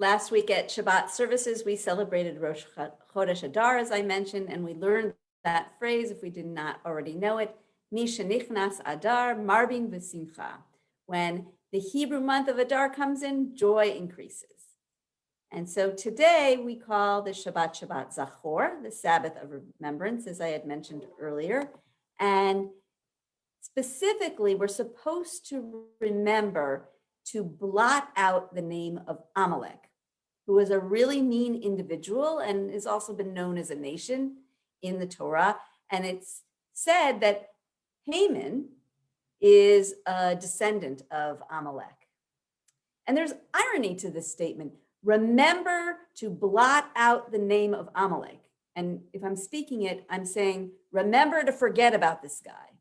Last week at Shabbat services, we celebrated Rosh Chodesh Adar, as I mentioned, and we learned that phrase, if we did not already know it, Mi shenichnas Adar marbin v'simcha. When the Hebrew month of Adar comes in, joy increases. And so today we call the Shabbat Zachor, the Sabbath of remembrance, as I had mentioned earlier. And specifically, we're supposed to remember to blot out the name of Amalek, who was a really mean individual and has also been known as a nation in the Torah. And it's said that Haman is a descendant of Amalek. And there's irony to this statement. Remember to blot out the name of Amalek. And if I'm speaking it, I'm saying, remember to forget about this guy.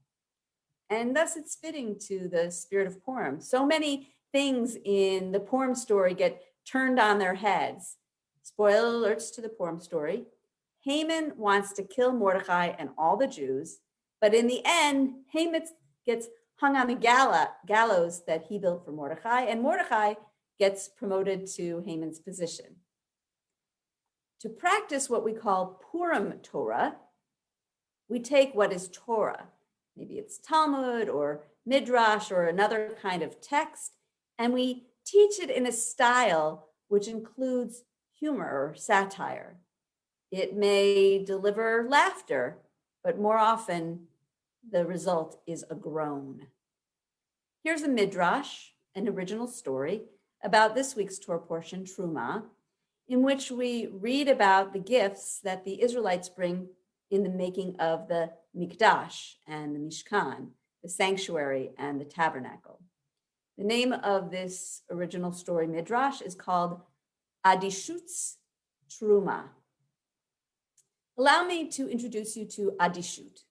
And thus it's fitting to the spirit of Purim. So many things in the Purim story get turned on their heads. Spoiler alerts to the Purim story. Haman wants to kill Mordecai and all the Jews, but in the end, Haman gets hung on the gallows that he built for Mordecai, and Mordecai gets promoted to Haman's position. To practice what we call Purim Torah, we take what is Torah, maybe it's Talmud or Midrash or another kind of text, and we teach it in a style which includes humor or satire. It may deliver laughter, but more often the result is a groan. Here's a Midrash, an original story, about this week's Torah portion, Truma, in which we read about the gifts that the Israelites bring in the making of the Mikdash and the Mishkan, the sanctuary and the tabernacle. The name of this original story Midrash is called Adishut's Truma. Allow me to introduce you to Adishut.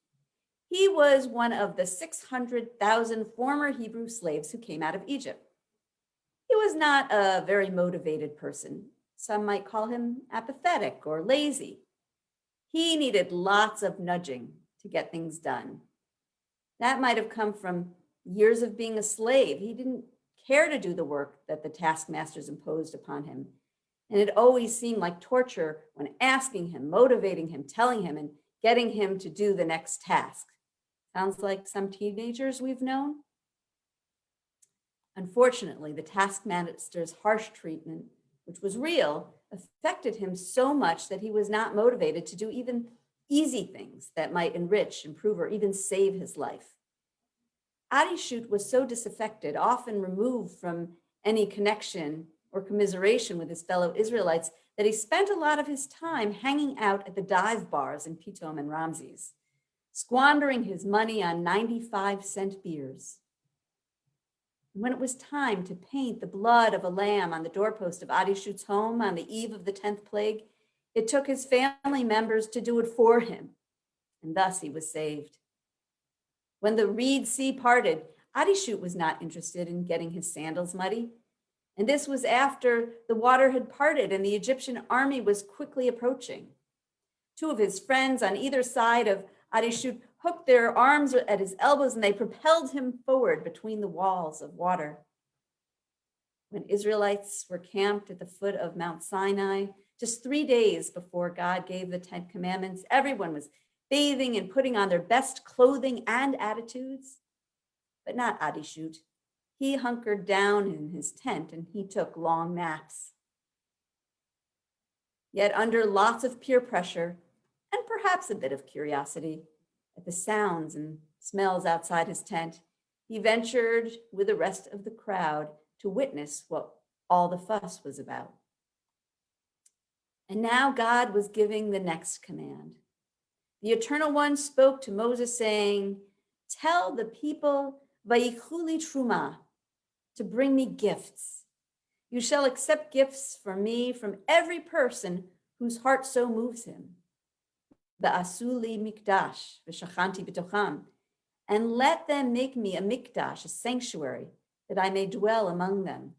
He was one of the 600,000 former Hebrew slaves who came out of Egypt. He was not a very motivated person. Some might call him apathetic or lazy. He needed lots of nudging to get things done. That might have come from years of being a slave. He didn't care to do the work that the taskmasters imposed upon him. And it always seemed like torture when asking him, motivating him, telling him, and getting him to do the next task. Sounds like some teenagers we've known. Unfortunately, the taskmaster's harsh treatment, which was real, affected him so much that he was not motivated to do even easy things that might enrich, improve, or even save his life. Adishut was so disaffected, often removed from any connection or commiseration with his fellow Israelites, that he spent a lot of his time hanging out at the dive bars in Pitom and Ramses, squandering his money on 95-cent beers. When it was time to paint the blood of a lamb on the doorpost of Adishut's home on the eve of the 10th plague, it took his family members to do it for him, and thus he was saved. When the Reed Sea parted, Adishut was not interested in getting his sandals muddy, and this was after the water had parted and the Egyptian army was quickly approaching. Two of his friends on either side of Adishut hooked their arms at his elbows and they propelled him forward between the walls of water. When Israelites were camped at the foot of Mount Sinai, just 3 days before God gave the 10 commandments, everyone was bathing and putting on their best clothing and attitudes, but not Adishut. He hunkered down in his tent and he took long naps. Yet under lots of peer pressure and perhaps a bit of curiosity at the sounds and smells outside his tent, he ventured with the rest of the crowd to witness what all the fuss was about. And now God was giving the next command. The Eternal One spoke to Moses saying, "Tell the people, Vayichuli Truma, to bring me gifts. You shall accept gifts from me from every person whose heart so moves him. Ba'asuli mikdash v'shachanti b'tocham, and let them make me a mikdash, a sanctuary, that I may dwell among them."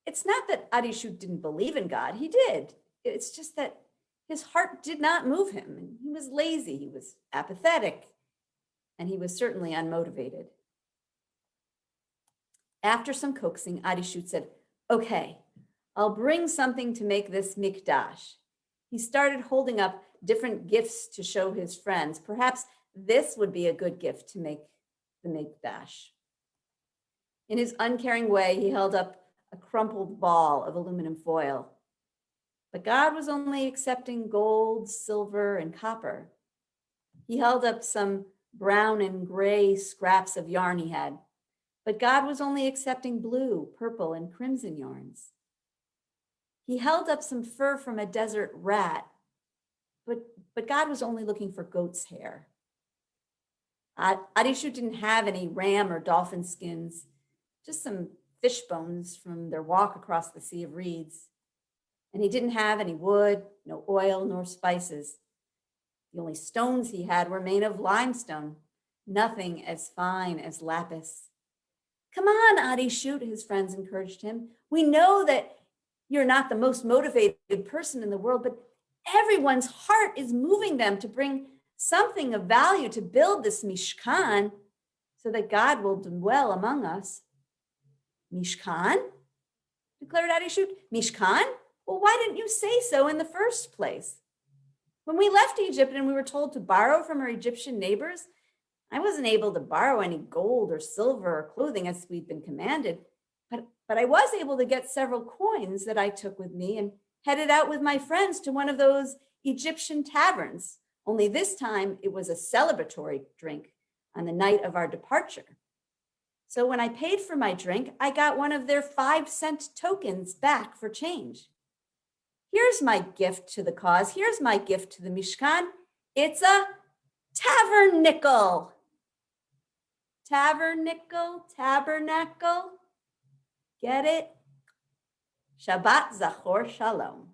It's not that Adishut didn't believe in God. He did. It's just that his heart did not move him. He was lazy, he was apathetic, and he was certainly unmotivated. After some coaxing, Adishut said, Okay, I'll bring something to make this mikdash. He started holding up different gifts to show his friends. Perhaps this would be a good gift to make the mikdash. In his uncaring way, he held up a crumpled ball of aluminum foil. But God was only accepting gold, silver, and copper. He held up some brown and gray scraps of yarn he had, but God was only accepting blue, purple, and crimson yarns. He held up some fur from a desert rat, but God was only looking for goat's hair. Arishu didn't have any ram or dolphin skins, just some fish bones from their walk across the Sea of Reeds. And he didn't have any wood, no oil, nor spices. The only stones he had were made of limestone, nothing as fine as lapis. Come on, Arishu, his friends encouraged him. We know that you're not the most motivated person in the world, but everyone's heart is moving them to bring something of value to build this Mishkan so that God will dwell among us. Mishkan? Declared Arishu. Mishkan? Well, why didn't you say so in the first place? When we left Egypt and we were told to borrow from our Egyptian neighbors, I wasn't able to borrow any gold or silver or clothing as we'd been commanded, but I was able to get several coins that I took with me and headed out with my friends to one of those Egyptian taverns. Only this time it was a celebratory drink on the night of our departure. So when I paid for my drink, I got one of their 5-cent tokens back for change. Here's my gift to the cause. Here's my gift to the Mishkan. It's a tabernacle. Tabernacle, tabernacle. Get it? Shabbat Zachor Shalom.